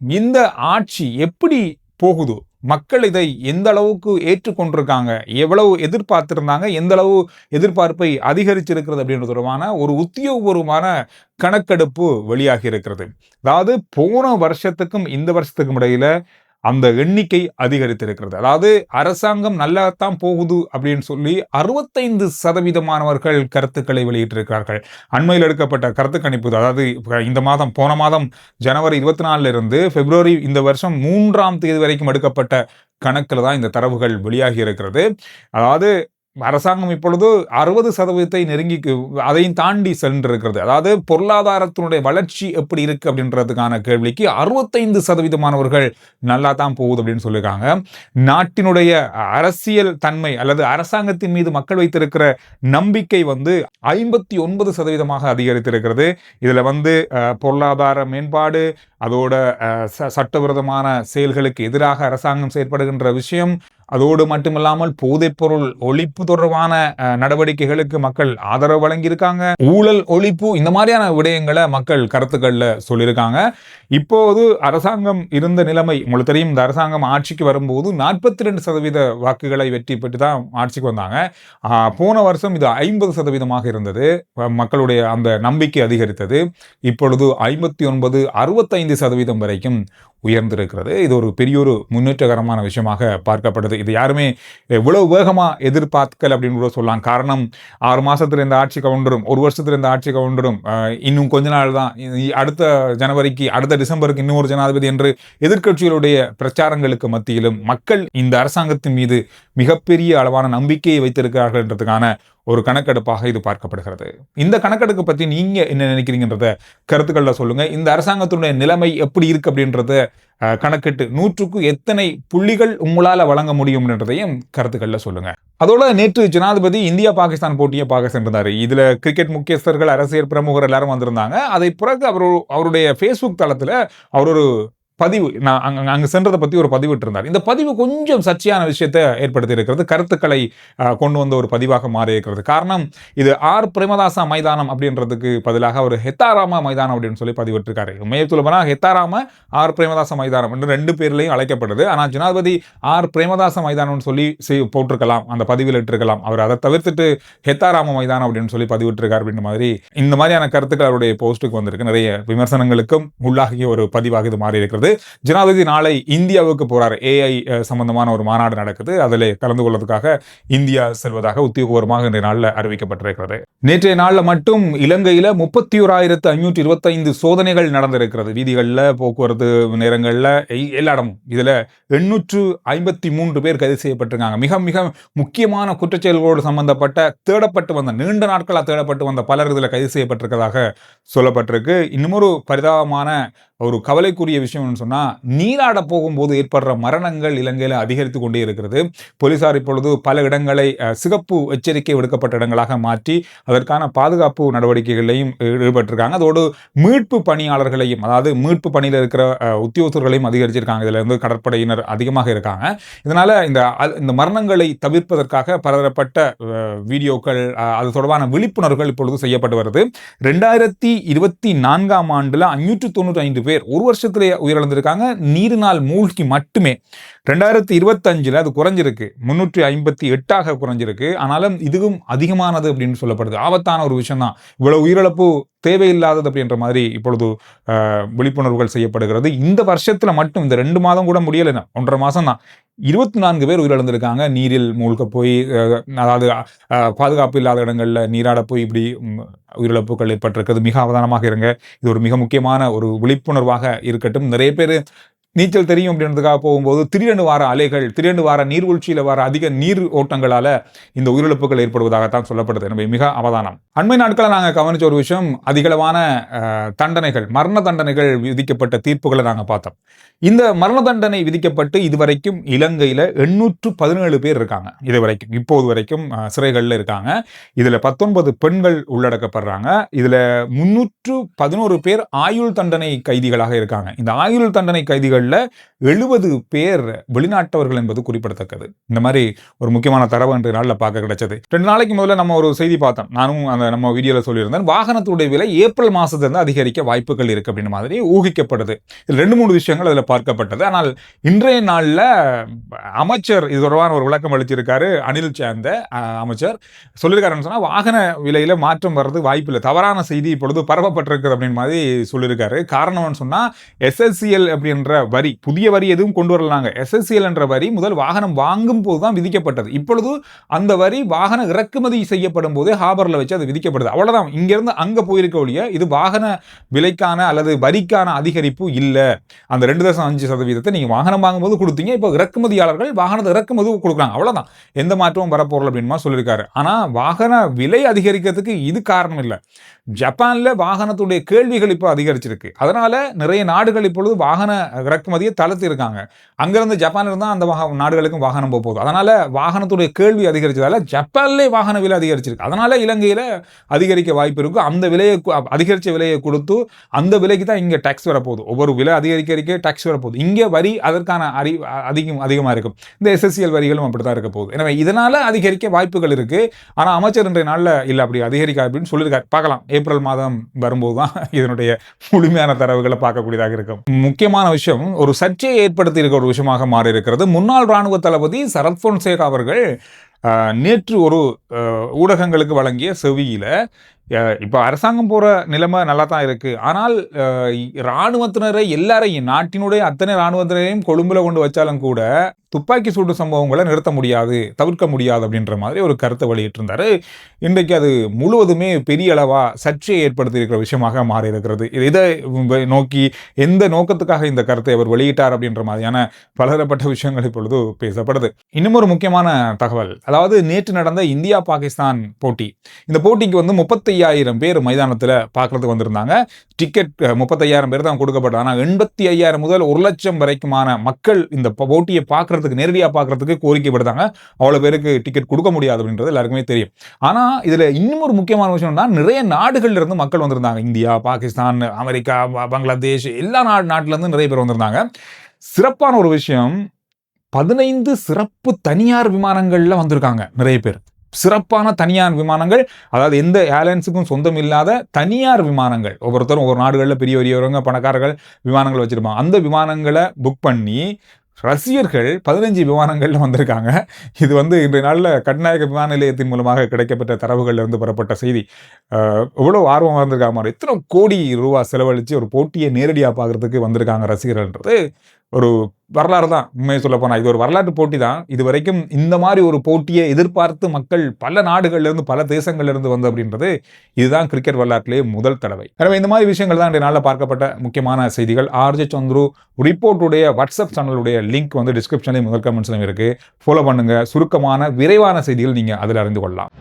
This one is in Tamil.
இந்த ஆட்சி எப்படி போகுது, மக்கள் இதை எந்த அளவுக்கு ஏற்றுக்கொண்டிருக்காங்க, எவ்வளவு எதிர்பார்த்திருந்தாங்க, எந்த அளவு எதிர்பார்ப்பை அதிகரிச்சிருக்கிறது அப்படின்றது தொடர்பான ஒரு உத்தியோகபூர்வமான கணக்கெடுப்பு வெளியாகி இருக்கிறது. அதாவது போன வருஷத்துக்கும் இந்த வருஷத்துக்கும் இடையில அந்த எண்ணிக்கை அதிகரித்திருக்கிறது. அதாவது அரசாங்கம் நல்லாத்தான் போகுது அப்படின்னு சொல்லி 65% கருத்துக்களை வெளியிட்டிருக்கிறார்கள். அண்மையில் எடுக்கப்பட்ட கருத்து கணிப்பு, அதாவது இந்த மாதம், போன மாதம் ஜனவரி 24 இருந்து பிப்ரவரி இந்த வருஷம் 3ஆம் தேதி வரைக்கும் எடுக்கப்பட்ட கணக்கில் தான் இந்த தரவுகள் வெளியாகி இருக்கிறது. அதாவது அரசாங்கம் இப்பொழுது 60% நெருங்கி, அதையும் தாண்டி சென்றிருக்கிறது. அதாவது பொருளாதாரத்தினுடைய வளர்ச்சி எப்படி இருக்கு அப்படின்றதுக்கான கேள்விக்கு 65% நல்லா தான் போகுது அப்படின்னு சொல்லியிருக்காங்க. நாட்டினுடைய அரசியல் தன்மை அல்லது அரசாங்கத்தின் மீது மக்கள் வைத்திருக்கிற நம்பிக்கை 59% அதிகரித்திருக்கிறது. இதுல பொருளாதார மேம்பாடு, அதோட சட்டவிரோதமான செயல்களுக்கு எதிராக அரசாங்கம் செயற்படுகின்ற விஷயம், அதோடு மட்டுமில்லாமல் போதைப்பொருள் ஒழிப்பு தொடர்பான நடவடிக்கைகளுக்கு மக்கள் ஆதரவு வழங்கியிருக்காங்க. ஊழல் ஒழிப்பு, இந்த மாதிரியான விடயங்களை மக்கள் கருத்துக்கள்ல சொல்லியிருக்காங்க. இப்போது அரசாங்கம் இருந்த நிலைமை உங்களுக்கு தெரியும். இந்த அரசாங்கம் ஆட்சிக்கு வரும்போது 42% வாக்குகளை வெற்றி பெற்று தான் ஆட்சிக்கு வந்தாங்க. போன வருஷம் இது 50% இருந்தது. மக்களுடைய அந்த நம்பிக்கை அதிகரித்தது. இப்பொழுது 59, 65% வரைக்கும் உயர்ந்திருக்கிறது. இது ஒரு பெரிய ஒரு முன்னேற்றகரமான விஷயமாக பார்க்கப்படுது. இது யாருமே எவ்வளவு வேகமா எதிர்பார்க்கல அப்படின்னு கூட சொல்லலாம். காரணம், 6 மாசத்துல இந்த ஆட்சி கவுண்டரும், 1 வருஷத்துல இந்த ஆட்சி கவுண்டரும், இன்னும் கொஞ்ச நாள் தான், அடுத்த ஜனவரிக்கு, அடுத்த டிசம்பருக்கு இன்னொரு ஜனாதிபதி என்று எதிர்க்கட்சிகளுடைய பிரச்சாரங்களுக்கு மத்தியிலும் மக்கள் இந்த அரசாங்கத்தின் மீது மிகப்பெரிய அளவான நம்பிக்கையை வைத்திருக்கிறார்கள் என்றதுக்கான ஒரு கணக்கெடுப்பாக இது பார்க்கப்படுகிறது. இந்த கணக்கெடுப்பு பற்றி நீங்க என்ன நினைக்கிறீங்கன்றத கருத்துக்கள்ல சொல்லுங்க. இந்த அரசாங்கத்தினுடைய நிலைமை எப்படி இருக்கு அப்படின்றத கணக்கிட்டு 100க்கு எத்தனை புள்ளிகள் உங்களால வழங்க முடியும் என்றதையும் கருத்துக்கள்ல சொல்லுங்க. அதோட நேற்று ஜனாதிபதி இந்தியா பாகிஸ்தான் போட்டியை பார்க்க சென்றிருந்தாரு. இதுல கிரிக்கெட் முக்கியஸ்தர்கள், அரசியல் பிரமுகர் எல்லாரும் வந்திருந்தாங்க. அதை பிறகு அவருடைய ஃபேஸ்புக் தளத்துல அவர் ஒரு பதிவு, நான் அங்கு சென்றதை பத்தி ஒரு பதிவிட்டு இருந்தார். இந்த பதிவு கொஞ்சம் சர்ச்சையான விஷயத்தை ஏற்படுத்தி இருக்கிறது. கருத்துக்களை கொண்டு வந்த ஒரு பதிவாக மாறி இருக்கிறது. காரணம், இது ஆர் பிரேமதாசா மைதானம் அப்படின்றதுக்கு பதிலாக ஒரு ஹெத்தாராமா மைதானம் அப்படின்னு சொல்லி பதிவிட்டிருக்காரு. உண்மையை சொல்லப்போனா ஹெத்தாராம, ஆர் பிரேமதாச மைதானம் என்று 2 பேர்லையும் அழைக்கப்படுது. ஆனால் ஜனாதிபதி ஆர் பிரேமதாச மைதானம்னு சொல்லி போட்டிருக்கலாம், அந்த பதிவில் இட்டிருக்கலாம். அவர் அதை தவிர்த்துட்டு ஹெத்தாராம மைதானம் அப்படின்னு சொல்லி பதிவிட்டிருக்காரு. அப்படின்ற மாதிரி இந்த மாதிரியான கருத்துக்கள் அவருடைய போஸ்ட்டுக்கு வந்திருக்கு. நிறைய விமர்சனங்களுக்கும் உள்ளாகிய ஒரு பதிவாக இது மாறி இருக்கிறது. ஜனாதிபதி நாளை இந்தியாவுக்கு போறார். AI சம்பந்தமான ஒரு மாநாடு நடக்குது. அதில் கலந்து கொள்வதற்காக இந்தியா செல்வதாக உத்தியோகபூர்வமாக இன்றைய நாளில் அறிவிக்கப்பட்டிருக்கிறது. நேற்றைய நாளில் மட்டும் இலங்கையில 31,525 சோதனைகள் நடந்திருக்கிறது. வீதிகளில், போக்குவரத்து நேரங்களில், எல்லா இடமும். இதுல 853 பேர் கைது செய்யப்பட்டிருக்காங்க. மிக மிக முக்கியமான குற்றச்செயல்களோடு சம்பந்தப்பட்ட, தேடப்பட்டு வந்த, நீண்ட நாட்களாக தேடப்பட்டு வந்த பலர் இதில் கைது செய்யப்பட்டிருக்கிறதாக சொல்லப்பட்டிருக்கு. இன்னும் ஒரு பரிதாபமான, ஒரு கவலைக்குரிய விஷயம் சொன்னா, நீராட போகும்போது ஏற்படுற மரணங்கள் இலங்கையில் அதிகரித்து கொண்டே இருக்கிறது. போலீசார் இப்பொழுது பல இடங்களை சிகப்பு எச்சரிக்கை விடுக்கப்பட்ட இடங்களாக மாற்றி அதற்கான பாதுகாப்பு நடவடிக்கைகளையும் ஈடுபட்டிருக்காங்க. அதோடு மீட்பு பணியாளர்களையும், அதாவது மீட்பு பணியில் இருக்கிற உத்தியோகத்தர்களையும் அதிகரிச்சிருக்காங்க. இதுல கடற்படையினர் அதிகமாக இருக்காங்க. இதனால இந்த மரணங்களை தவிர்ப்பதற்காக பலதரப்பட்ட வீடியோக்கள், அது தொடர்பான விழிப்புணர்வுகள் இப்பொழுது செய்யப்பட்டு வருது. 2024ஆம் ஆண்டுல 595 பேர் ஒரு வருஷத்திலே உயிரிழந்திருக்காங்க, நீரினால் மூழ்கி மட்டுமே. 2025ல் அது குறைஞ்சிருக்கு, 358ஆக குறைஞ்சிருக்கு. ஆனாலும் இதுவும் அதிகமானது அப்படின்னு சொல்லப்படுது. ஆபத்தான ஒரு விஷயம் தான். இவ்வளவு உயிரிழப்பு தேவையில்லாதது அப்படின்ற மாதிரி இப்பொழுது விழிப்புணர்வுகள் செய்யப்படுகிறது. இந்த வருஷத்துல மட்டும், இந்த 2 மாதம் கூட முடியல, 1.5 மாசம் தான், 24 பேர் உயிரிழந்திருக்காங்க. நீரில் மூழ்க போய், அதாவது பாதுகாப்பு இல்லாத இடங்கள்ல நீராட போய் இப்படி உயிரிழப்புகள் ஏற்பட்டிருக்கிறது. மிக அவதானமாக இருங்க. இது ஒரு மிக முக்கியமான ஒரு விழிப்புணர்வாக இருக்கட்டும். நிறைய பேர் நீச்சல் தெரியும் அப்படின்றதுக்காக போகும்போது திடீரென்று வார அலைகள், திடீரென்று வார நீர்வீழ்ச்சியில் வர அதிக நீர் ஓட்டங்களால இந்த உயிரிழப்புகள் ஏற்படுவதாகத்தான் சொல்லப்படுது. எனவே மிக அவதானம். அண்மை நாட்களை நாங்கள் கவனிச்ச ஒரு விஷயம், அதிகளவான தண்டனைகள், மரண தண்டனைகள் விதிக்கப்பட்ட தீர்ப்புகளை நாங்கள் பார்த்தோம். இந்த மரண தண்டனை விதிக்கப்பட்டு இதுவரைக்கும் இலங்கையில 817 பேர் இருக்காங்க. இதுவரைக்கும், இப்போது வரைக்கும் சிறைகளில் இருக்காங்க. இதுல 19 பெண்கள் உள்ளடக்கப்படுறாங்க. இதுல 311 பேர் ஆயுள் தண்டனை கைதிகளாக இருக்காங்க. இந்த ஆயுள் தண்டனை கைதிகள் நாடுகளில் 70 பேர் வெளிநாட்டவர்கள் என்பது குறிப்பிடத்தக்கது. இந்த மாதிரி ஒரு முக்கியமான தரவு இன்றைய நாளில் பார்க்க கிடைச்சது. 2 நாளைக்கு முதல்ல நம்ம ஒரு செய்தி பார்த்தோம். நானும் அந்த நம்ம வீடியோவில் சொல்லியிருந்தேன். வாகனத்துடைய விலை ஏப்ரல் மாதத்திலிருந்து அதிகரிக்க வாய்ப்புகள் இருக்கு அப்படின்ற மாதிரி ஊகிக்கப்படுது. இதில் 2-3 விஷயங்கள் அதில் பார்க்கப்பட்டது. ஆனால் இன்றைய நாளில் அமைச்சர் இது தொடர்பான ஒரு விளக்கம் அளிச்சிருக்காரு. அனில் சாந்த அமைச்சர் சொல்லியிருக்காருன்னு சொன்னால் வாகன விலையில மாற்றம் வர்றது வாய்ப்பு இல்லை, தவறான செய்தி இப்பொழுது பரவப்பட்டிருக்கு அப்படின்னு மாதிரி சொல்லியிருக்காரு. காரணம்னு சொன்னால் எஸ்எஸ்சிஎல் அப்படின்ற வரி, புதிய வரி எதுவும் கொண்டு வரலாங்க. எஸ்எஸ்சிஎல் என்ற வரி முதல் வாகனம் வாங்கும் போது தான் விதிக்கப்பட்டது. இப்பொழுது அந்த வரி வாகன இறக்குமதி செய்யப்படும் போதே ஹாபர்ல வச்சு அது விதிக்கப்படுது. அவ்வளவுதான், இங்கிருந்து அங்க போயிருக்க ஒழிய இது வாகன விலைக்கான அல்லது வரிக்கான அதிகரிப்பு இல்லை. அந்த 2.5% நீங்க வாகனம் வாங்கும்போது கொடுத்தீங்க, இப்போ இறக்குமதியாளர்கள் வாகனத்தை இறக்குமதி கொடுக்குறாங்க, அவ்வளவுதான், எந்த மாற்றமும் வரப்போறல அப்படின்னு சொல்லியிருக்காரு. ஆனா வாகன விலை அதிகரிக்கிறதுக்கு இது காரணம் இல்லை. ஜப்பான்ல வாகனத்துடைய கேள்விகள் இப்போ அதிகரிச்சிருக்கு. அதனால நிறைய நாடுகள் இப்பொழுது வாகன இறக்குமதியை தளர்த்தி இருக்காங்க. அங்கிருந்து ஜப்பான்ல இருந்தா அந்த நாடுகளுக்கும் வாகனம் போகுது. அதனால வாகனத்துடைய கேள்வி அதிகரிச்சதால ஜப்பான்லேயே வாகன விலை அதிகரிச்சிருக்கு. அதனால இலங்கையில அதிகரிக்க வாய்ப்பு இருக்கும். அந்த விலையை அதிகரிச்ச விலையை கொடுத்து அந்த விலைக்கு தான் இங்க டாக்ஸ் வரப்போகுது. ஒவ்வொரு விலை அதிகரிக்க டாக்ஸ் வரப்போகுது. இங்க வரி அதற்கான அதிகமா இருக்கும். இந்த எஸ்எஸ்சிஎல் வரிகளும் அப்படித்தான் இருக்க போகுது. எனவே இதனால அதிகரிக்க வாய்ப்புகள் இருக்கு. ஆனா அமைச்சர் இன்றைய நாள்ல இல்ல அப்படி அதிகரிக்க அப்படின்னு சொல்லியிருக்காரு. பார்க்கலாம், ஏப்ரல் மாதம் வரும்போது தான் இதனுடைய முழுமையான தரவுகளை பார்க்கக்கூடியதாக இருக்கும். முக்கியமான விஷயம், ஒரு சர்ச்சையை ஏற்படுத்தி இருக்கிற ஒரு விஷயமாக மாறி இருக்கிறது. முன்னாள் ராணுவ தளபதி சரத் பொன்சேகா அவர்கள் நேற்று ஒரு ஊடகங்களுக்கு வழங்கிய செவியில இப்போ அரசாங்கம் போற நிலைமை நல்லா தான் இருக்கு, ஆனால் இராணுவத்தினரை எல்லாரையும், நாட்டினுடைய அத்தனை இராணுவத்தினரையும் கொழும்புல கொண்டு வச்சாலும் கூட துப்பாக்கி சூடு சம்பவங்களை நிறுத்த முடியாது, தவிர்க்க முடியாது அப்படின்ற மாதிரி ஒரு கருத்தை வெளியிட்டிருந்தாரு. இன்றைக்கு அது முழுவதுமே பெரிய அளவா சர்ச்சையை ஏற்படுத்தி இருக்கிற விஷயமாக மாறி இருக்கிறது. இதை நோக்கி எந்த நோக்கத்துக்காக இந்த கருத்தை அவர் வெளியிட்டார் அப்படின்ற மாதிரியான பலதரப்பட்ட விஷயங்கள் இப்பொழுது பேசப்படுது. இன்னும் ஒரு முக்கியமான தகவல், அதாவது நேற்று நடந்த இந்தியா பாகிஸ்தான் போட்டி, இந்த போட்டிக்கு 35,000 பேர் மைதானத்தில் பார்க்கறதுக்கு வந்திருந்தாங்க. டிக்கெட் 35,000 பேர் தான் கொடுக்கப்பட்டது. ஆனால் 85,000 முதல் 1 லட்சம் வரைக்குமான மக்கள் இந்த போட்டியை பார்க்கறதுக்கு, நேரடியாக பார்க்கறதுக்கு கோரிக்கை விடுத்தாங்க. அவ்வளவு பேருக்கு டிக்கெட் கொடுக்க முடியாது அப்படின்றது எல்லாருக்குமே தெரியும். ஆனா இதுல இன்னும் ஒரு முக்கியமான விஷயம் தான், நிறைய நாடுகள்ல இருந்து மக்கள் வந்திருந்தாங்க. இந்தியா, பாகிஸ்தான், அமெரிக்கா, பங்களாதேஷ், எல்லா நாட்டுல இருந்து நிறைய பேர் வந்திருந்தாங்க. சிறப்பான ஒரு விஷயம், 15 சிறப்பு தனியார் விமானங்கள்ல வந்திருக்காங்க நிறைய பேர். சிறப்பான தனியார் விமானங்கள், அதாவது எந்த ஏர்லைன்ஸுக்கும் சொந்தம் இல்லாத தனியார் விமானங்கள். ஒவ்வொருத்தரும் ஒவ்வொரு நாடுகளில் பெரிய பெரியவங்க, பணக்காரர்கள் விமானங்கள் வச்சிருப்பாங்க. அந்த விமானங்களை புக் பண்ணி ரசிகர்கள் 15 விமானங்கள்ல வந்திருக்காங்க. இது இன்றைய நாளில் கட்நாயக்க விமான நிலையத்தின் மூலமாக கிடைக்கப்பட்ட தரவுகள்ல இருந்து பெறப்பட்ட செய்தி. எவ்வளவு ஆர்வம் வந்திருக்காங்க, எத்தனை கோடி ரூபாய் செலவழிச்சு ஒரு போட்டியை நேரடியாக பார்க்கறதுக்கு வந்திருக்காங்க ரசிகர்கள்ன்றது ஒரு வரலாறு தான். உண்மையை சொல்ல போனா இது ஒரு வரலாற்று போட்டி தான். இது வரைக்கும் இந்த மாதிரி ஒரு போட்டியை எதிர்பார்த்து மக்கள் பல நாடுகள்ல இருந்து, பல தேசங்கள்ல இருந்து வந்து அப்படின்றது இதுதான் கிரிக்கெட் வரலாற்றிலேயே முதல் தடவை. எனவே இந்த மாதிரி விஷயங்கள் தான் இன்றைய நாளில் பார்க்கப்பட்ட முக்கியமான செய்திகள். ஆர்ஜே சந்துரு ரிப்போர்ட்டுடைய வாட்ஸ்அப் சேனலுடைய லிங்க் டிஸ்கிரிப்ஷன்லையும் முதல் கமெண்ட்ஸ்லையும் இருக்கு. ஃபாலோ பண்ணுங்க. சுருக்கமான விரைவான செய்திகள் நீங்க அதில் அறிந்து கொள்ளலாம்.